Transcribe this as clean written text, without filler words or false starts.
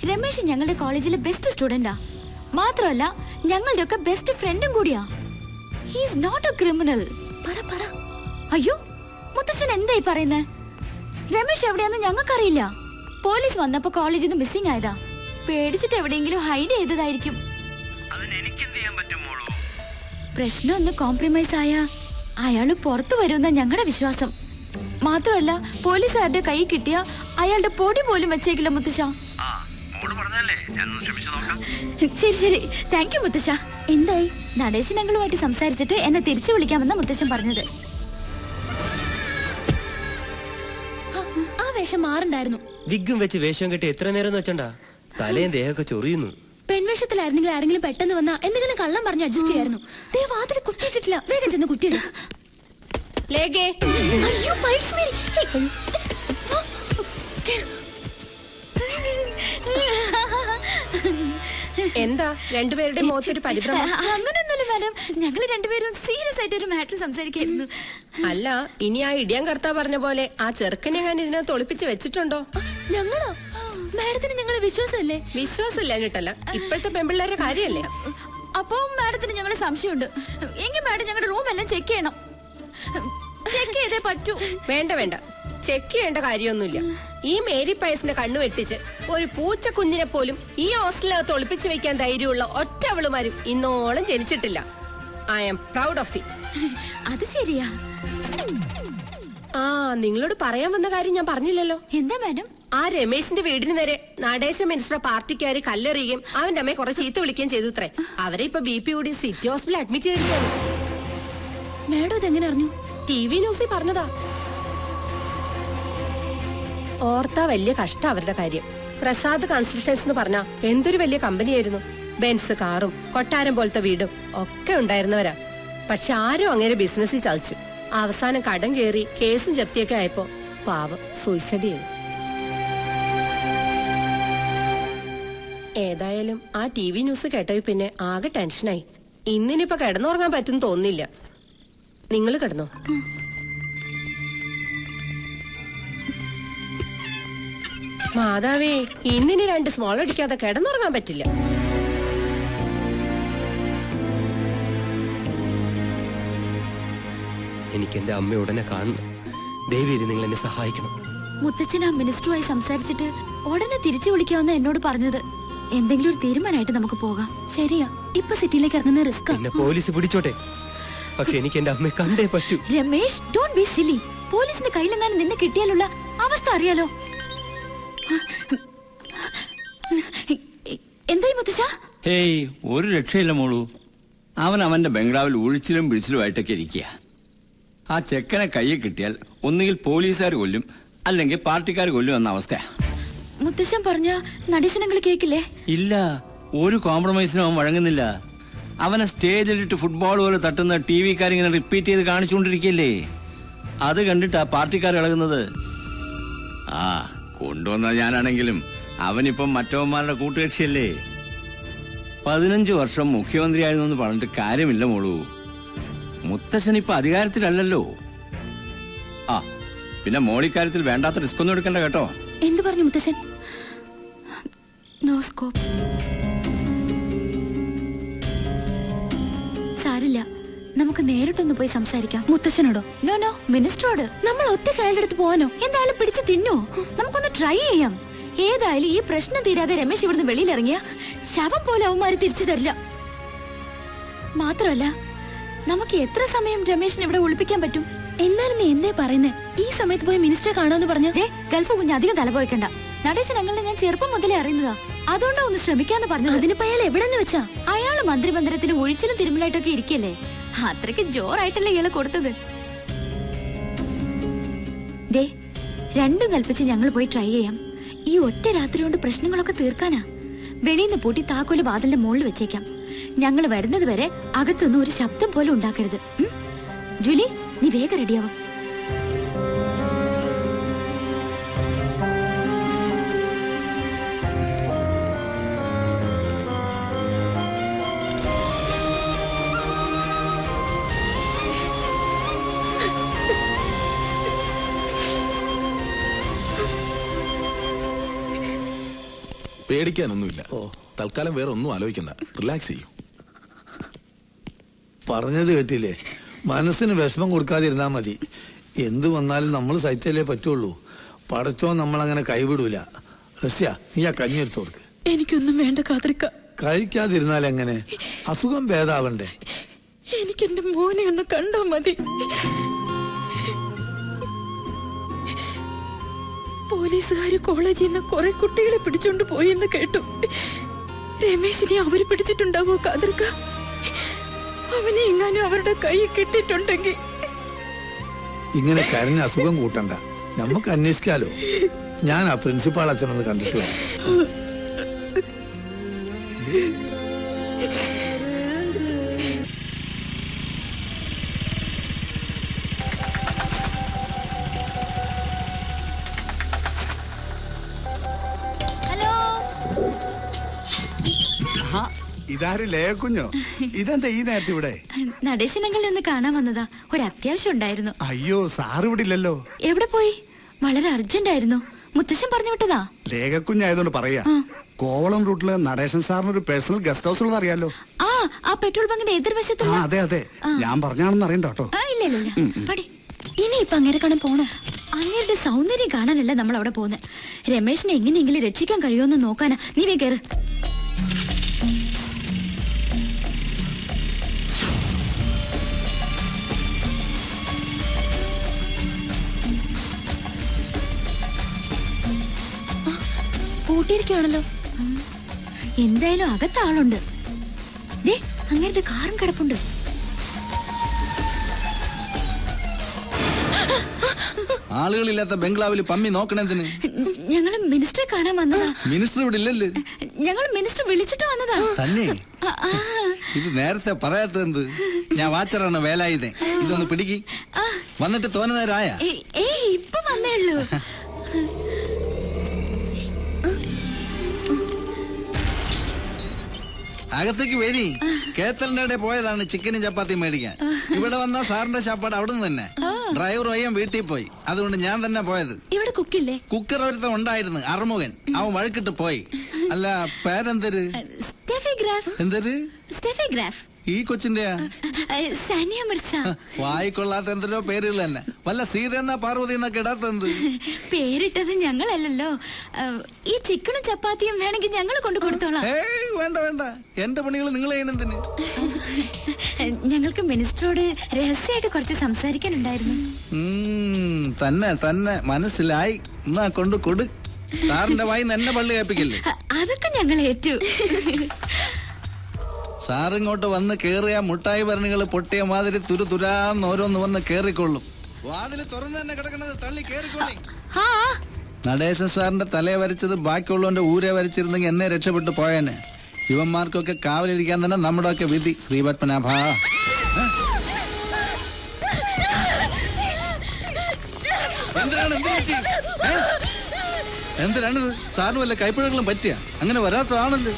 രമേശ് ഞങ്ങളുടെ കോളേജിലെ ബെസ്റ്റ് സ്റ്റുഡന്റാ. മാത്രമല്ല ഞങ്ങളുടെ ഒക്കെ ബെസ്റ്റ് ഫ്രണ്ടും കൂടിയാ. He is not a criminal. പറ. അയ്യോ മുത്തച്ഛൻ എന്തായി പറയുന്നേ? രമേശ് എവിടെയാന്ന് ഞങ്ങൾക്കറിയില്ല. പോലീസ് വന്നപ്പോ കോളേജിൽ നിന്ന് മിസ്സിംഗ് ആയതാ. പേടിച്ചിട്ട് എവിടെയെങ്കിലും ഹൈഡ് ചെയ്തതായിരിക്കും. പ്രശ്നം ഒന്ന് കോംപ്രമൈസ് ആയ അയാള് പുറത്തു വരുമെന്ന ഞങ്ങളുടെ വിശ്വാസം. മാത്രമല്ല പോലീസുകാരുടെ കൈ കിട്ടിയ അയാളുടെ പൊടി പോലും വെച്ചേക്കില്ല മുത്തശ്ശ. ശരി താങ്ക് യു മുത്തശ്ശ. എന്തായി? നടേശൻ അങ്കിളുമായിട്ട് സംസാരിച്ചിട്ട് എന്നെ തിരിച്ചു വിളിക്കാമെന്ന മുത്തശ്ശൻ പറഞ്ഞത്. ആ വേഷം മാറുണ്ടായിരുന്നു. വിഗും വെച്ച് വേഷം കെട്ടി എത്ര നേരം വെച്ചണ്ടാ? തലയും ദേഹമൊക്കെ ചൊറിയുന്നു. പെൺവേഷത്തിലായിരുന്നെങ്കിൽ ആരെങ്കിലും പെട്ടെന്ന് വന്നാ എന്തെങ്കിലും കള്ളം പറഞ്ഞ് അഡ്ജസ്റ്റ് ചെയ്യായിരുന്നു. വാതിൽ കുറ്റിയിട്ടിട്ടില്ല. വേഗം ചെന്ന് കുറ്റിയിടും. എന്താ രണ്ടുപേരുടെ മുഖത്തൊരു പരിഭ്രമം? അങ്ങനെയൊന്നുമില്ല മാഡം, ഞങ്ങൾ രണ്ടുപേരും സീരിയസ് ആയിട്ട് ഒരു മാറ്റർ സംസാരിക്കായിരുന്നു. അല്ല, ഇനി ആ ഇടിയാൻ കർത്താവ് പറഞ്ഞ പോലെ ആ ചെറുക്കനെ ഞാൻ ഇതിനകത്ത് ഒളിപ്പിച്ച് വെച്ചിട്ടുണ്ടോ? ഞങ്ങളോ? മാഡത്തിന് ഞങ്ങളെ വിശ്വാസമല്ലേ? വിശ്വാസമില്ല എന്നിട്ടല്ല, ഇപ്പോഴത്തെ പെൺപിള്ളേരുടെ കാര്യല്ലേ. അപ്പൊ മാഡത്തിന് ഞങ്ങളെ സംശയമുണ്ട്. എങ്കിൽ മാഡം ഞങ്ങളുടെ റൂം എല്ലാം ചെക്ക് ചെയ്യണം. ചെക്ക് ചെയ്തേ പറ്റൂ. വേണ്ട, ചെക്ക് ചെയ്യേണ്ട കാര്യമൊന്നുമില്ല. ഈ മേരി പയസിന്റെ കണ്ണു വെട്ടിച്ച് ഒരു പൂച്ച കുഞ്ഞിനെ പോലും ഈ ഹോസ്റ്റലിനകത്ത് ഒളിപ്പിച്ചു വെക്കാൻ ധൈര്യമുള്ള ഒറ്റ അവളുമാരും ഇന്നോളം ജനിച്ചിട്ടില്ല. I am proud of it. അത് ശരിയാ. ആ, നിങ്ങളോട് പറയാൻ വന്ന കാര്യം ഞാൻ പറഞ്ഞില്ലല്ലോ. എന്താ മാഡം? ആ രമേശിന്റെ വീടിന് നേരെ നടേശ മിനിസ്റ്റർ പാർട്ടിക്കാര് കല്ലെറിയുകയും അവന്റെ അമ്മയെ കുറെ ചീത്ത വിളിക്കുകയും ചെയ്തു അത്രേ. അവരെ ഇപ്പൊ BP കൂടി സിറ്റി ഹോസ്പിറ്റലിൽ അഡ്മിറ്റ് ചെയ്തിരിക്കുകയാണ്. മാഡം ഇതെങ്ങനെ അറിഞ്ഞു? TV ന്യൂസിൽ പറഞ്ഞതാ. ഓർത്താ വലിയ കഷ്ടം അവരുടെ കാര്യം. പ്രസാദ് കൺസ്ട്രക്ഷൻസ് എന്ന് പറഞ്ഞാ എന്തൊരു വലിയ കമ്പനിയായിരുന്നു. ബെൻസ് കാറും കൊട്ടാരം പോലത്തെ വീടും ഒക്കെ ഉണ്ടായിരുന്നവരാ. പക്ഷെ ആരും അങ്ങനെ ബിസിനസ്സിൽ ചതിച്ചു. അവസാനം കടം കയറി കേസും ജപ്തിയൊക്കെ ആയപ്പോ പാവം സൂയിസൈഡ് ചെയ്തു. ഏതായാലും ആ TV ന്യൂസ് കേട്ടത് പിന്നെ ആകെ ടെൻഷനായി. ഇന്നിനിപ്പോ കിടന്നുറങ്ങാൻ പറ്റും തോന്നില്ല. നിങ്ങൾ കിടന്നോ? മാതാവേ, ഇന്നിനി 2 സ്മോൾ അടിക്കാതെ കിടന്നുറങ്ങാൻ പറ്റില്ല. എനിക്ക് എന്റെ അമ്മ ഉടനെ കാണണം. ദയവേദി നിങ്ങൾ എന്നെ സഹായിക്കണം. മുത്തച്ഛൻ ആ മിനിസ്റ്ററുമായി സംസാരിച്ചിട്ട് ഉടനെ തിരിച്ചു വിളിക്കാമെന്ന് എന്നോട് പറഞ്ഞത്. എന്തെങ്കിലും ഒരു തീരുമാനമായിട്ട് നമുക്ക് പോകാം. ശരിയാ, ഇപ്പൊ സിറ്റിയിലേക്ക് ഇറങ്ങുന്ന റിസ്ക്. എന്നെ പോലീസ് പിടിച്ചോട്ടെ, പക്ഷെ എനിക്ക് എന്റെ അമ്മയെ കണ്ടേ പറ്റൂ. രമേശ്, ഡോണ്ട് ബി സിലി. പോലീസിന്റെ കയ്യിലെങ്ങാനും നിന്നെ കിട്ടിയാലുള്ള അവസ്ഥ അറിയാലോ. എന്തായി മുത്തശ്ശ? ഹേയ്, ഒരു രക്ഷയില്ല മോളൂ. അവൻ അവന്റെ ബംഗ്ലാവിൽ ഒഴിച്ചിലും പിടിച്ചിലുമായിട്ടൊക്കെ ഇരിക്കുക. ആ ചെക്കനെ കയ്യിൽ കിട്ടിയാൽ ഒന്നുകിൽ പോലീസുകാർ കൊല്ലും, അല്ലെങ്കിൽ പാർട്ടിക്കാർ കൊല്ലും എന്ന അവസ്ഥയാ. മുത്തശ്ശൻ പറഞ്ഞ നടീശനങ്ങൾ കേക്കില്ലേ? ഇല്ല, ഒരു കോംപ്രമൈസിനും അവൻ വഴങ്ങുന്നില്ല. അവനെ സ്റ്റേജിലിട്ട് ഫുട്ബോൾ പോലെ തട്ടുന്ന TV-കാരിങ്ങനെ റിപ്പീറ്റ് ചെയ്ത് കാണിച്ചുകൊണ്ടിരിക്കല്ലേ. അത് കണ്ടിട്ടാ പാർട്ടിക്കാർ ഇളകുന്നത്. ആ, കൊണ്ടുവന്ന ഞാനാണെങ്കിലും അവനിപ്പം മറ്റവന്മാരുടെ കൂട്ടുകക്ഷിയല്ലേ. 15 വർഷം മുഖ്യമന്ത്രിയായിരുന്നു എന്ന് പറഞ്ഞിട്ട് കാര്യമില്ല മോളൂ. മുത്തശ്ശൻ ഇപ്പൊ അധികാരത്തിലല്ലല്ലോ. ആ, പിന്നെ മോളിക്കാര്യത്തിൽ വേണ്ടാത്ത റിസ്ക് ഒന്നും എടുക്കണ്ട കേട്ടോ. എന്തു പറഞ്ഞു മുത്തശ്ശൻ? No scope. സാരില്ല, നമുക്ക് നേരിട്ടൊന്ന് പോയി സംസാരിക്കാം. മുത്തശ്ശനോടോ? നോ, മിനിസ്റ്ററോട്. നമ്മൾ ഒറ്റ കയ്യിലെടുത്ത് പോവാനോ? എന്തായാലും പിടിച്ച് തിന്നോ? നമുക്കൊന്ന് ട്രൈ ചെയ്യാം. ഏതായാലും ഈ പ്രശ്നം തീരാതെ രമേശ് ഇവിടുന്ന് വെളിയിലിറങ്ങിയ ശവം പോലെ അവന്മാര് തിരിച്ചു തരില്ല. മാത്രമല്ല, നമുക്ക് എത്ര സമയം രമേശിനെ ഇവിടെ ഒളിപ്പിക്കാൻ പറ്റും? എന്നാലും നീ എന്തേ പറയുന്നേ? ഈ സമയത്ത് പോയി മിനിസ്റ്ററെ കാണാന്ന് പറഞ്ഞ ഗൾഫ് കുഞ്ഞ് അധികം തലപോയിക്കണ്ട. നടേശൻ അങ്ങളെ ഞാൻ ചെറുപ്പം മുതലേ അറിയുന്നതാ. അതുകൊണ്ടാ ഒന്ന് ശ്രമിക്കാന്ന് പറഞ്ഞു. അതിനിപ്പോ അയാൾ എവിടെന്ന് വെച്ചാ? അയാള് മന്ത്രിമന്ദിരത്തിൽ ഒഴിച്ചിലും തിരുമലായിട്ടൊക്കെ ഇരിക്കല്ലേ. അത്രയ്ക്ക് ജോറായിട്ടല്ലേ ഇയാളെ കൊടുത്തത്. ദേ, രണ്ടും കൽപ്പിച്ച് ഞങ്ങൾ പോയി ട്രൈ ചെയ്യാം. ഈ ഒറ്റ രാത്രി കൊണ്ട് പ്രശ്നങ്ങളൊക്കെ തീർക്കാനാ. വെളിയിന്ന് പൂട്ടി താക്കോല് വാതിലിന്റെ മുകളിൽ വെച്ചേക്കാം. ഞങ്ങൾ വരുന്നത് വരെ അകത്തുനിന്ന് ഒരു ശബ്ദം പോലും ഉണ്ടാക്കരുത്. ജൂലി, നീ വേഗം റെഡിയാവും. പേടിക്കാനൊന്നുമില്ല. തൽക്കാലം വേറെ ഒന്നും ആലോചിക്കണ്ട, റിലാക്സ് ചെയ്യും. പറഞ്ഞത് കേട്ടില്ലേ, മനസ്സിന് വിഷമം കൊടുക്കാതിരുന്നാ മതി. എന്ത് വന്നാലും നമ്മൾ സഹിച്ചല്ലേ പറ്റുള്ളൂ. പടച്ചോ നമ്മളങ്ങനെ കൈവിടൂല. റസ്യ, നീ ആ കഞ്ഞി എടുത്തു കൊടുക്ക്. എനിക്കൊന്നും വേണ്ട കാതർക്ക. കഴിക്കാതിരുന്നാൽ എങ്ങനെ? അസുഖം ഭേദാവണ്ടേ? എനിക്ക് എന്റെ മോനെ ഒന്ന് കണ്ടാ മതി. പോലീസുകാര് കോളേജിൽ നിന്ന് കുറെ കുട്ടികളെ പിടിച്ചോണ്ട് പോയെന്ന് കേട്ടു. രമേശിനെ അവര് പിടിച്ചിട്ടുണ്ടാവോ കാതർക്ക? അവനെ എങ്ങാനും അവരുടെ കൈ കിട്ടിയിട്ടുണ്ടെങ്കിൽ. ഇങ്ങനെ കരഞ്ഞ അസുഖം കൂട്ടണ്ട, നമുക്ക് അന്വേഷിക്കാലോ. ഞാൻ ആ പ്രിൻസിപ്പാൾ അച്ഛനൊന്ന് കണ്ടിട്ട് വരാം. ഹലോ, ഇതാര് ലേക്കുഞ്ഞോ? ഇതെന്താ ഈ നേരത്തെ ഇവിടെ? നടേശനങ്ങളെ ഒന്ന് കാണാൻ വന്നതാ. ഒരു അത്യാവശ്യം ഉണ്ടായിരുന്നു. അയ്യോ, സാർ ഇവിടെ ഇല്ലല്ലോ. എവിടെ പോയി? വളരെ അർജന്റ് ആയിരുന്നു. മുത്തശ്ശൻ പറഞ്ഞു വിട്ടതാ. ലേഖക്കുഞ്ഞായതുകൊണ്ട് പറയാ. കോവളം റൂട്ടില് നടേശൻ സാറിന് ഒരു പേഴ്സണൽ ഗസ്റ്റ് ഹൗസ് ഉള്ളത് അറിയാലോ? ആ പെട്രോൾ ബങ്കിന്റെ എതിർവശത്ത്. അതെ അതെ, ഞാൻ പറഞ്ഞാണെന്ന് അറിയണ്ട കേട്ടോ. ഇല്ല ഇല്ല ഇല്ല. പടി. ഇനി ഇപ്പൊ അങ്ങേരെ കാണാൻ പോണോ? അങ്ങേരുടെ സൗന്ദര്യം കാണാനല്ല നമ്മൾ അവിടെ പോകുന്നത്. രമേശിനെ എങ്ങനെയെങ്കിലും രക്ഷിക്കാൻ കഴിയുമെന്ന് നോക്കാനാ. നീ വേ കേറ്. പൂട്ടിയിരിക്കുകയാണല്ലോ. എന്തായാലും അകത്ത് ആളുണ്ട്. ദേ, അങ്ങേരുടെ കാറും കിടപ്പുണ്ട്. ആളുകളില്ലാത്ത ബംഗ്ലാവിൽ പമ്മി നോക്കണെന്തിന്? ഞങ്ങള് മിനിസ്റ്ററെ കാണാൻ വന്നതാ. മിനിസ്റ്റർ ഇവിടെ ഇല്ലല്ലോ. ഞങ്ങൾ മിനിസ്റ്റർ വിളിച്ചിട്ട് വന്നതാ. തന്നെ ഇത് നേരത്തെ പറയാത്തത്? ഞാൻ വാച്ചറാണ് വേലായുധേ. ഇതൊന്ന് പിടിക്ക്. വന്നിട്ട് തോന്നുന്നേരായ? ഇപ്പൊ വന്നേ ഉള്ളൂ. അകത്തേക്ക് വരി. കേത്തലിന്റെ പോയതാണ് ചിക്കനും ചപ്പാത്തിയും മേടിക്കാൻ. ഇവിടെ വന്ന സാറിന്റെ ശാപ്പാട് അവിടെ നിന്ന് തന്നെ. ഡ്രൈവർ വയ്യം വീട്ടിൽ പോയി, അതുകൊണ്ട് ഞാൻ തന്നെ പോയത്. ഇവിടെ കുക്കില്ലേ? കുക്കർ ഒരുത്തം ഉണ്ടായിരുന്നു, അറുമുഖൻ. അവൻ വഴക്കിട്ട് പോയി. അല്ല, പേരെന്തര്? സ്റ്റെഫിഗ്രാഫ്. എന്തര്? സ്റ്റെഫിഗ്രാഫ്. ഈ കൊച്ചിന്റെ സാനിയ മിർസ. വായിക്കൊള്ളാത്ത എന്തിനോ പേരുകൾ തന്നെ. വല്ല സീത എന്നാ പാർവതി എന്നൊക്കെ ഇടാത്തെന്ത്? പേരിട്ടത് ഞങ്ങളല്ലല്ലോ. ഈ ചിക്കനും ചപ്പാത്തിയും വേണമെങ്കിൽ ഞങ്ങൾ കൊണ്ടു കൊടുത്തോളാം. വേണ്ട വേണ്ട, എന്റെ പണികൾ നിങ്ങൾ ചെയ്യണെന്തിന്? ഞങ്ങൾക്ക് മിനിസ്റ്ററോട് രഹസ്യമായിട്ട് കുറച്ച് സംസാരിക്കാനുണ്ടായിരുന്നു. തന്നെ തന്നെ മനസ്സിലായി. എന്നാ കൊണ്ട് കൊടു. സാറിന്റെ വായി എന്നെ പള്ളി കേൾപ്പിക്കല്ലേ? അതൊക്കെ ഞങ്ങൾ ഏറ്റു. സാറിങ്ങോട്ട് വന്ന് കേറിയ മുട്ടായി ഭരണികൾ പൊട്ടിയ മാതിരി തുരുതുരാന്ന് ഓരോന്ന് വന്ന് കേറിക്കൊള്ളും. വാതില് തുറന്ന് തന്നെ കിടക്കുന്നത് തള്ളി കേറിക്കൊള്ളി. നടേശൻ സാറിന്റെ തലയെ വരച്ചത് ബാക്കിയുള്ളവന്റെ ഊരെ വരച്ചിരുന്നെങ്കിൽ എന്നെ രക്ഷപ്പെട്ടു പോയേനെ. ഇവന്മാർക്കൊക്കെ കാവലിരിക്കാൻ തന്നെ നമ്മുടെ ഒക്കെ വിധി. ശ്രീപത്മനാഭ, എന്തിനാണിത്? സാറിന് വല്ല കൈപ്പിഴകളും പറ്റിയ? അങ്ങനെ വരാത്തതാണല്ലോ.